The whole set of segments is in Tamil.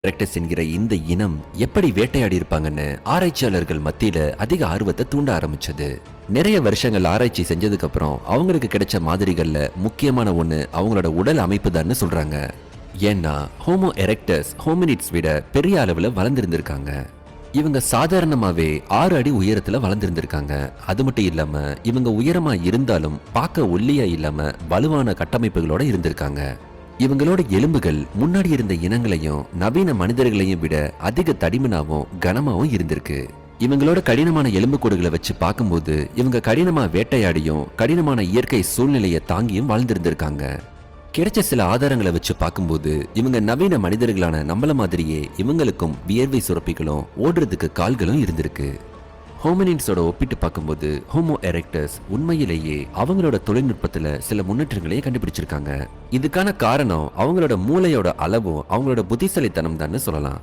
எரெக்டஸ் என்கிற இந்த இனம் எப்படி வேட்டையாடி இருப்பாங்கன்னு ஆராய்ச்சியாளர்கள் மத்தியில அதிக ஆர்வத்தை தூண்ட ஆரம்பிச்சது. நிறைய வருஷங்கள் ஆராய்ச்சி செஞ்சதுக்கு அப்புறம் அவங்களுக்கு கிடைச்ச மாதிரிகள்ல முக்கியமான ஒண்ணு அவங்களோட உடல் அமைப்பு தான் சொல்றாங்க. ஏன்னா ஹோமோ எரெக்டஸ் ஹோமினிட்ஸ் விட பெரிய அளவுல வளர்ந்திருந்திருக்காங்க. இவங்க சாதாரணமாவே 6 அடி உயரத்துல வளர்ந்திருந்திருக்காங்க. அது மட்டும் இல்லாம இவங்க உயரமா இருந்தாலும் பார்க்க ஒல்லியா இல்லாம வலுவான கட்டமைப்புகளோட இருந்திருக்காங்க. இவங்களோட எலும்புகள் முன்னாடி இருந்த இனங்களையும் நவீன மனிதர்களையும் விட அதிக தடிமனாவும் கனமாவும் இருந்திருக்கு. இவங்களோட கடினமான எலும்புக்கூடுகளை வச்சு பார்க்கும்போது இவங்க கடினமா வேட்டையாடியும் கடினமான இயற்கை சூழ்நிலையை தாங்கியும் வாழ்ந்திருந்திருக்காங்க. கிடைச்ச சில ஆதாரங்களை வச்சு பார்க்கும்போது இவங்க நவீன மனிதர்களான நம்மள மாதிரியே இவங்களுக்கும் வியர்வை சுரப்பிகளும் ஓடுறதுக்கு கால்களும் இருந்திருக்கு. ஹோமினிட்ஸோட ஒப்பிட்டு பார்க்கும்போது ஹோமோ எரெக்டஸ் உண்மையிலேயே அவங்களோட தொழில்நுட்பத்துல சில முன்னேற்றங்களையே கண்டுபிடிச்சிருக்காங்க. இதுக்கான காரணம் அவங்களோட மூளையோட அளவும் அவங்களோட புத்திசாலித்தனம் தான் சொல்லலாம்.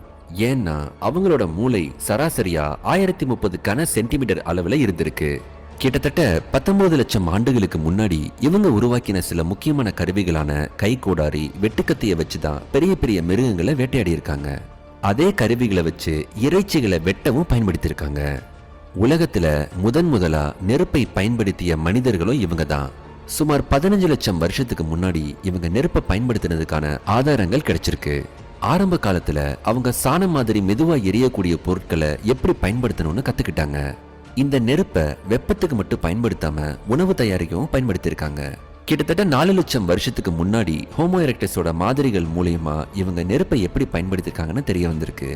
ஏன்னா அவங்களோட மூளை சராசரியா 1030 கன சென்டிமீட்டர் அளவுல இருந்திருக்கு. கிட்டத்தட்ட 19 லட்சம் ஆண்டுகளுக்கு முன்னாடி இவங்க உருவாக்கின சில முக்கியமான கருவிகளான கைகோடாரி, வெட்டுக்கத்திய வச்சுதான் பெரிய பெரிய மிருகங்களை வேட்டையாடி இருக்காங்க. அதே கருவிகளை வச்சு இறைச்சிகளை வெட்டவும் பயன்படுத்தியிருக்காங்க. உலகத்துல முதலா நெருப்பை பயன்படுத்திய மனிதர்களும் இவங்க தான். சுமார் 15 லட்சம் வருஷத்துக்கு முன்னாடி இவங்க நெருப்பை பயன்படுத்தினதுக்கான ஆதாரங்கள் கிடைச்சிருக்கு. ஆரம்ப காலத்துல அவங்க சாணம் மாதிரி மெதுவா எரியக்கூடிய பொருட்களை எப்படி பயன்படுத்தணும்னு கத்துக்கிட்டாங்க. இந்த நெருப்பை வெப்பத்துக்கு மட்டும் பயன்படுத்தாம உணவு தயாரிக்கவும் பயன்படுத்தியிருக்காங்க. கிட்டத்தட்ட 4 லட்சம் வருஷத்துக்கு முன்னாடி ஹோமோ எரெக்டஸோட மாதிரிகள் மூலமா இவங்க நெருப்பை எப்படி பயன்படுத்திருக்காங்கன்னு தெரிய வந்திருக்கு.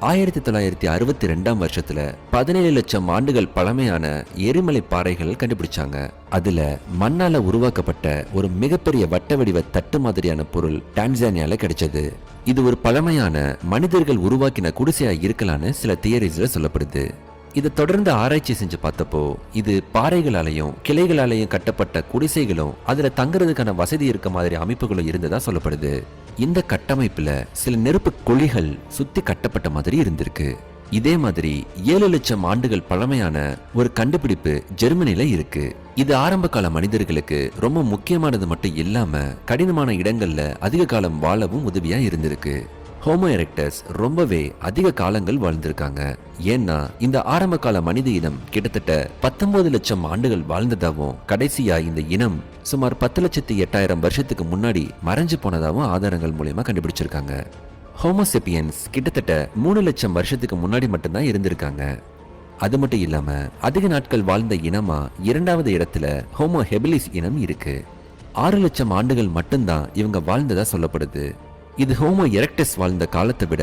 1962ஆம் வருஷத்துல 17 லட்சம் ஆண்டுகள் பழமையான எரிமலை பாறைகள் கண்டுபிடிச்சாங்க. அதுல மண்ணால உருவாக்கப்பட்ட ஒரு மிகப்பெரிய வட்ட வடிவ தட்டு மாதிரியான பொருள் டான்சானியால கிடைச்சது. இது ஒரு பழமையான மனிதர்கள் உருவாக்கின குடிசையா இருக்கலான்னு சில தியரிஸ்ல சொல்லப்படுது. இதை தொடர்ந்து ஆராய்ச்சி செஞ்சு பார்த்தப்போ இது பாறைகளாலையும் கிளைகளாலையும் கட்டப்பட்ட குடிசைகளும் அதுல தங்குறதுக்கான வசதி இருக்க மாதிரி அமைப்புகளும் இருந்ததா சொல்லப்படுது. இந்த கட்டமைப்புல சில நெருப்பு குழிகள் சுத்தி கட்டப்பட்ட மாதிரி இருந்திருக்கு. இதே மாதிரி 7 லட்சம் ஆண்டுகள் பழமையான ஒரு கண்டுபிடிப்பு ஜெர்மனில இருக்கு. இது ஆரம்ப கால மனிதர்களுக்கு ரொம்ப முக்கியமானது மட்டும் இல்லாம கடினமான இடங்கள்ல அதிக காலம் வாழவும் உதவியா இருந்திருக்கு. ஹோமோ எரெக்டஸ் ரொம்பவே அதிக காலங்கள் வாழ்ந்திருக்காங்க. ஏன்னா இந்த ஆரம்ப கால மனித இனம் கிட்டத்தட்ட 19 லட்சம் ஆண்டுகள் வாழ்ந்ததாகவும் கடைசியா இந்த இனம் சுமார் 10,08,000 வருஷத்துக்கு முன்னாடி மறைஞ்சு போனதாகவும் ஆதாரங்கள் மூலமா கண்டுபிடிச்சிருக்காங்க. ஹோமோசெபியன்ஸ் கிட்டத்தட்ட 3 லட்சம் வருஷத்துக்கு முன்னாடி மட்டும்தான் இருந்திருக்காங்க. அது மட்டும் இல்லாம அதிக நாட்கள் வாழ்ந்த இனமா 2வது இடத்துல ஹோமோ ஹெபிலிஸ் இனம் இருக்கு. 6 லட்சம் ஆண்டுகள் மட்டும்தான் இவங்க வாழ்ந்ததா சொல்லப்படுது. இது ஹோமோ எரெக்டஸ் வாழ்ந்த காலத்தை விட